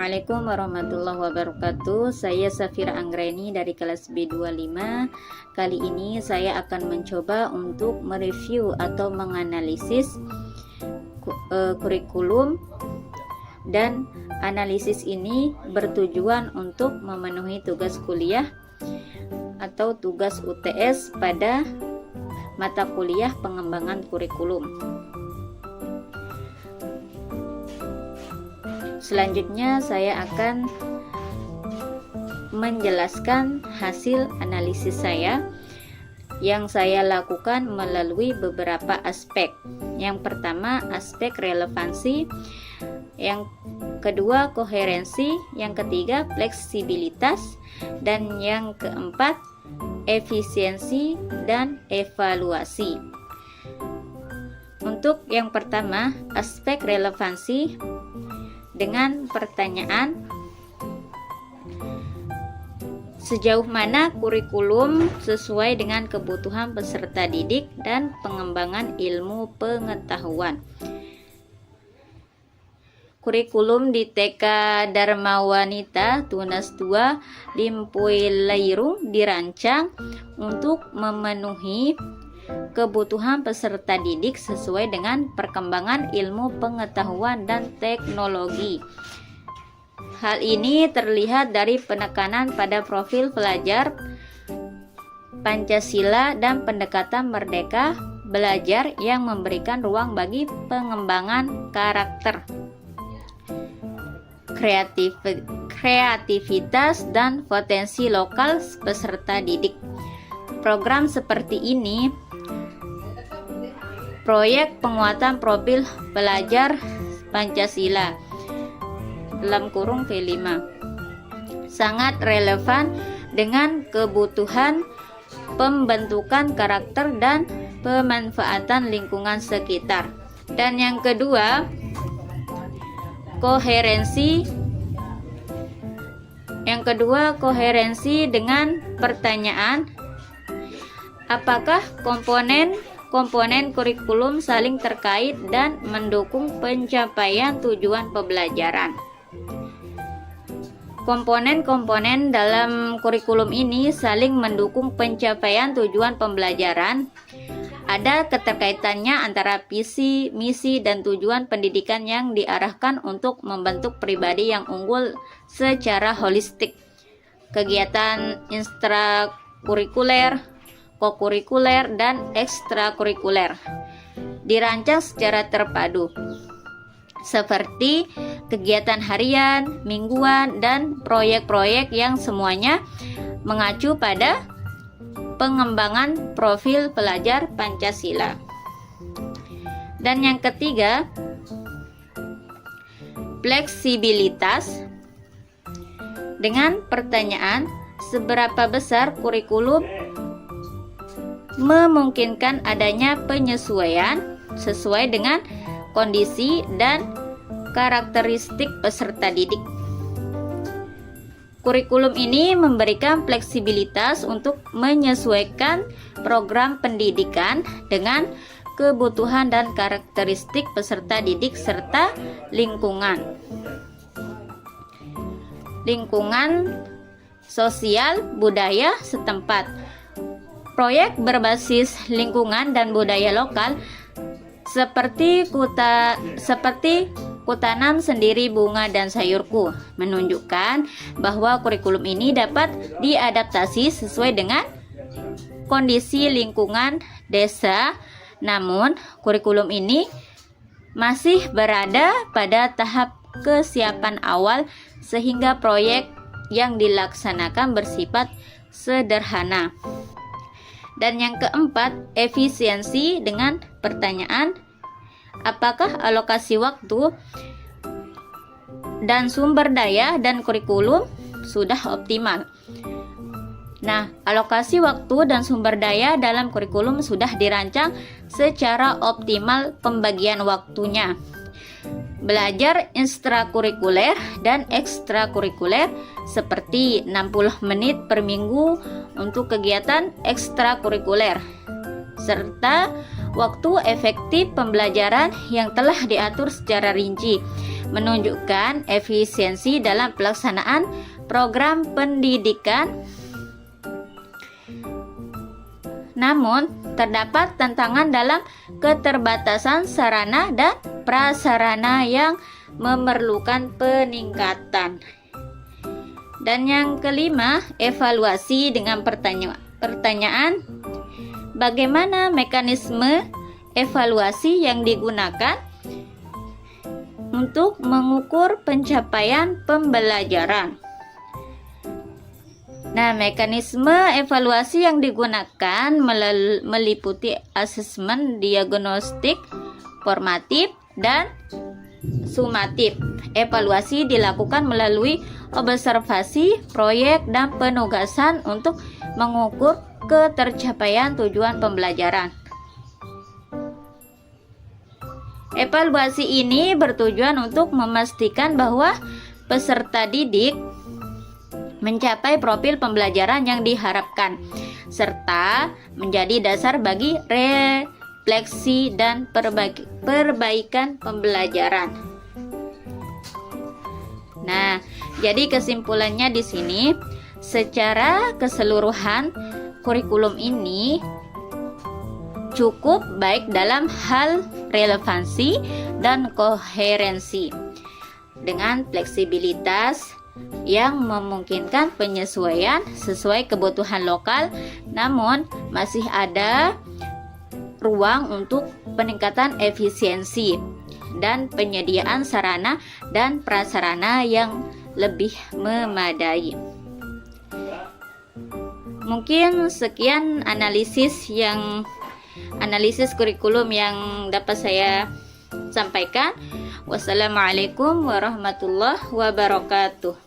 Assalamualaikum warahmatullahi wabarakatuh. Saya Safira Anggreni dari kelas B25. Kali ini saya akan mencoba untuk mereview atau menganalisis kurikulum, dan analisis ini bertujuan untuk memenuhi tugas kuliah atau tugas UTS pada mata kuliah pengembangan kurikulum. Selanjutnya saya akan menjelaskan hasil analisis saya yang saya lakukan melalui beberapa aspek. Yang pertama, aspek relevansi, yang kedua koherensi, yang ketiga fleksibilitas, dan yang keempat efisiensi dan evaluasi. Untuk yang pertama, aspek relevansi dengan pertanyaan sejauh mana kurikulum sesuai dengan kebutuhan peserta didik dan pengembangan ilmu pengetahuan. Kurikulum di TK Dharma Wanita Tunas 2 Limpuileirung dirancang untuk memenuhi kebutuhan peserta didik sesuai dengan perkembangan ilmu pengetahuan dan teknologi. Hal ini terlihat dari penekanan pada profil pelajar Pancasila dan pendekatan merdeka belajar yang memberikan ruang bagi pengembangan karakter, kreativitas, dan potensi lokal peserta didik. Program seperti ini, proyek penguatan profil pelajar Pancasila (V5), sangat relevan dengan kebutuhan pembentukan karakter dan pemanfaatan lingkungan sekitar. Dan yang kedua, koherensi. Koherensi dengan pertanyaan, apakah komponen kurikulum saling terkait dan mendukung pencapaian tujuan pembelajaran. Komponen-komponen dalam kurikulum ini saling mendukung pencapaian tujuan pembelajaran. Ada keterkaitannya antara visi, misi, dan tujuan pendidikan yang diarahkan untuk membentuk pribadi yang unggul secara holistik. Kegiatan intrakurikuler, kokurikuler, dan ekstrakurikuler dirancang secara terpadu, seperti kegiatan harian, mingguan, dan proyek-proyek yang semuanya mengacu pada pengembangan profil pelajar Pancasila. Dan yang ketiga, fleksibilitas dengan pertanyaan, seberapa besar kurikulum memungkinkan adanya penyesuaian sesuai dengan kondisi dan karakteristik peserta didik. Kurikulum ini memberikan fleksibilitas untuk menyesuaikan program pendidikan dengan kebutuhan dan karakteristik peserta didik serta lingkungan sosial budaya setempat. Proyek berbasis lingkungan dan budaya lokal seperti Kutanam Sendiri Bunga dan Sayurku menunjukkan bahwa kurikulum ini dapat diadaptasi sesuai dengan kondisi lingkungan desa. Namun, kurikulum ini masih berada pada tahap kesiapan awal sehingga proyek yang dilaksanakan bersifat sederhana. Dan yang keempat, efisiensi dengan pertanyaan, apakah alokasi waktu dan sumber daya dan kurikulum sudah optimal? Nah, alokasi waktu dan sumber daya dalam kurikulum sudah dirancang secara optimal pembagian waktunya. Belajar intrakurikuler dan ekstrakurikuler seperti 60 menit per minggu untuk kegiatan ekstrakurikuler, serta waktu efektif pembelajaran yang telah diatur secara rinci. menunjukkan efisiensi dalam pelaksanaan program pendidikan. Namun, terdapat tantangan dalam keterbatasan sarana dan prasarana yang memerlukan peningkatan. Dan yang kelima, evaluasi dengan pertanyaan, bagaimana mekanisme evaluasi yang digunakan untuk mengukur pencapaian pembelajaran. Nah, mekanisme evaluasi yang digunakan meliputi asesmen diagnostik, formatif, dan sumatif. Evaluasi dilakukan melalui observasi, proyek, dan penugasan untuk mengukur ketercapaian tujuan pembelajaran. Evaluasi ini bertujuan untuk memastikan bahwa peserta didik mencapai profil pembelajaran yang diharapkan, serta menjadi dasar bagi refleksi dan perbaikan pembelajaran. Nah, jadi kesimpulannya di sini, secara keseluruhan kurikulum ini cukup baik dalam hal relevansi dan koherensi, dengan fleksibilitas yang memungkinkan penyesuaian sesuai kebutuhan lokal, namun masih ada ruang untuk peningkatan efisiensi dan penyediaan sarana dan prasarana yang lebih memadai. Mungkin sekian analisis kurikulum yang dapat saya sampaikan. Wassalamualaikum warahmatullahi wabarakatuh.